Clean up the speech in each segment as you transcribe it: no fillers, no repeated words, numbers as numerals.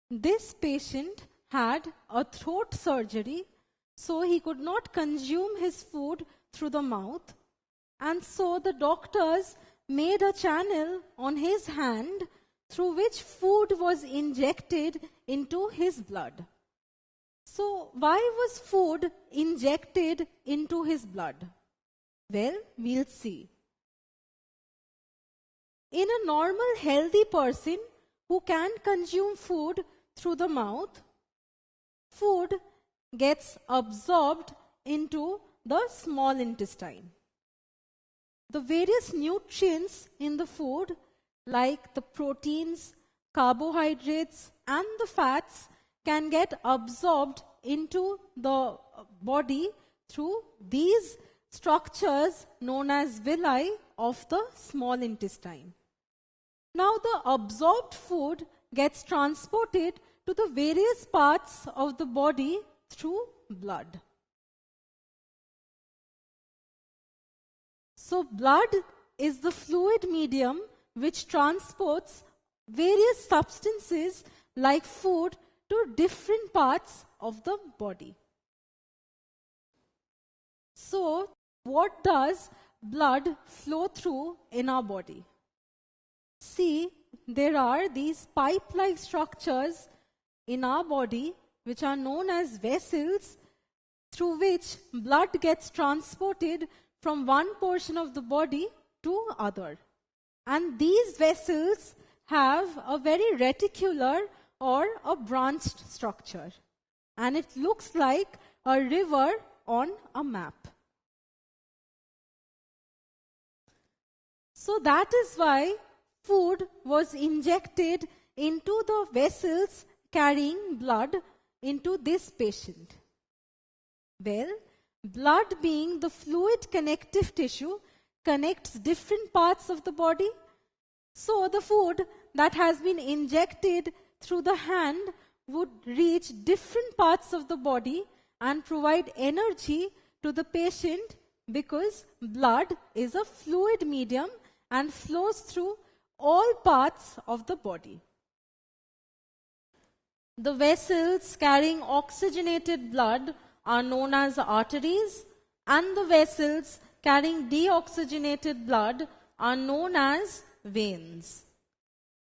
This patient had a throat surgery, so he could not consume his food through the mouth. And so the doctors made a channel on his hand through which food was injected into his blood. So why was food injected into his blood? Well, we'll see. In a normal healthy person who can consume food through the mouth, food gets absorbed into the small intestine. The various nutrients in the food, like the proteins, carbohydrates, and the fats, can get absorbed into the body through these structures known as villi of the small intestine. Now the absorbed food gets transported to the various parts of the body through blood. So blood is the fluid medium which transports various substances like food to different parts of the body. So what does blood flow through in our body? See, there are these pipe-like structures in our body which are known as vessels through which blood gets transported from one portion of the body to other. And these vessels have a very reticular or a branched structure. And it looks like a river on a map. So that is why food was injected into the vessels carrying blood into this patient. Well, blood being the fluid connective tissue connects different parts of the body. So the food that has been injected through the hand would reach different parts of the body and provide energy to the patient because blood is a fluid medium and flows through all parts of the body. The vessels carrying oxygenated blood are known as arteries, and the vessels carrying deoxygenated blood are known as veins.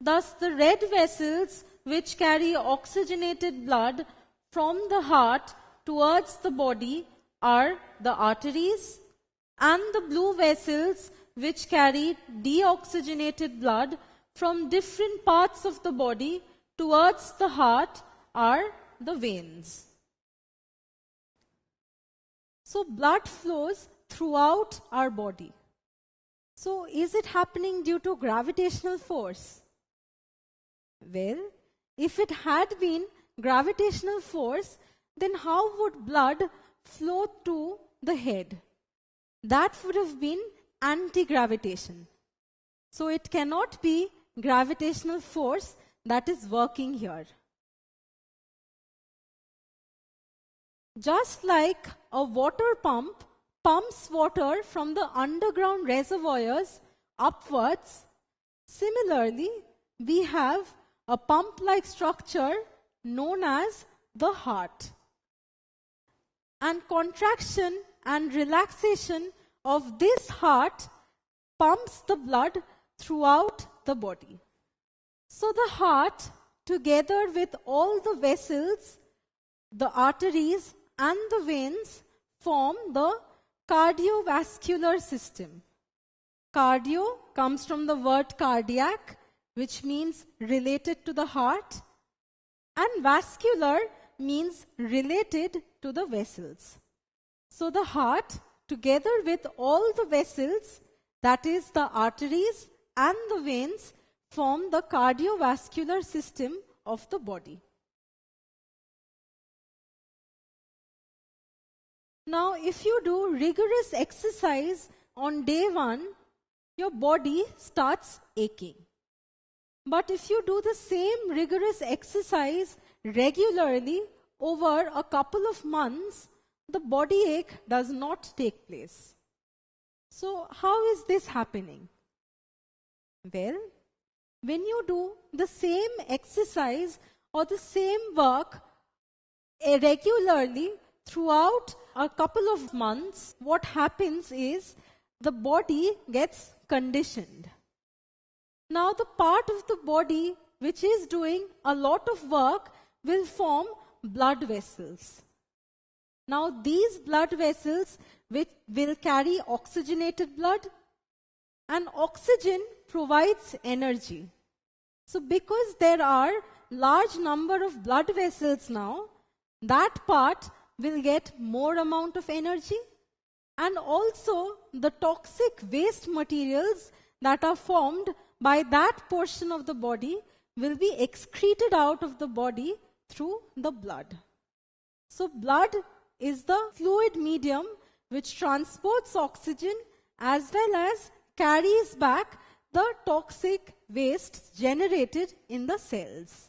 Thus, the red vessels which carry oxygenated blood from the heart towards the body are the arteries, and the blue vessels which carry deoxygenated blood from different parts of the body towards the heart are the veins. So blood flows throughout our body. So is it happening due to gravitational force? Well, if it had been gravitational force, then how would blood flow to the head? That would have been anti-gravitation. So it cannot be gravitational force that is working here. Just like a water pump pumps water from the underground reservoirs upwards, similarly, we have a pump-like structure known as the heart. And contraction and relaxation of this heart pumps the blood throughout the body. So the heart, together with all the vessels, the arteries and the veins, form the cardiovascular system. Cardio comes from the word cardiac, which means related to the heart, and vascular means related to the vessels. So the heart, together with all the vessels, that is the arteries and the veins, form the cardiovascular system of the body. Now, if you do rigorous exercise on day 1, your body starts aching. But if you do the same rigorous exercise regularly over a couple of months, the body ache does not take place. So, how is this happening? Well, when you do the same exercise or the same work regularly throughout a couple of months, what happens is the body gets conditioned. Now, the part of the body which is doing a lot of work will form blood vessels. Now, these blood vessels will carry oxygenated blood, and oxygen provides energy. So, because there are large number of blood vessels now, that part will get more amount of energy, and also the toxic waste materials that are formed by that portion of the body will be excreted out of the body through the blood. So blood is the fluid medium which transports oxygen as well as carries back the toxic wastes generated in the cells.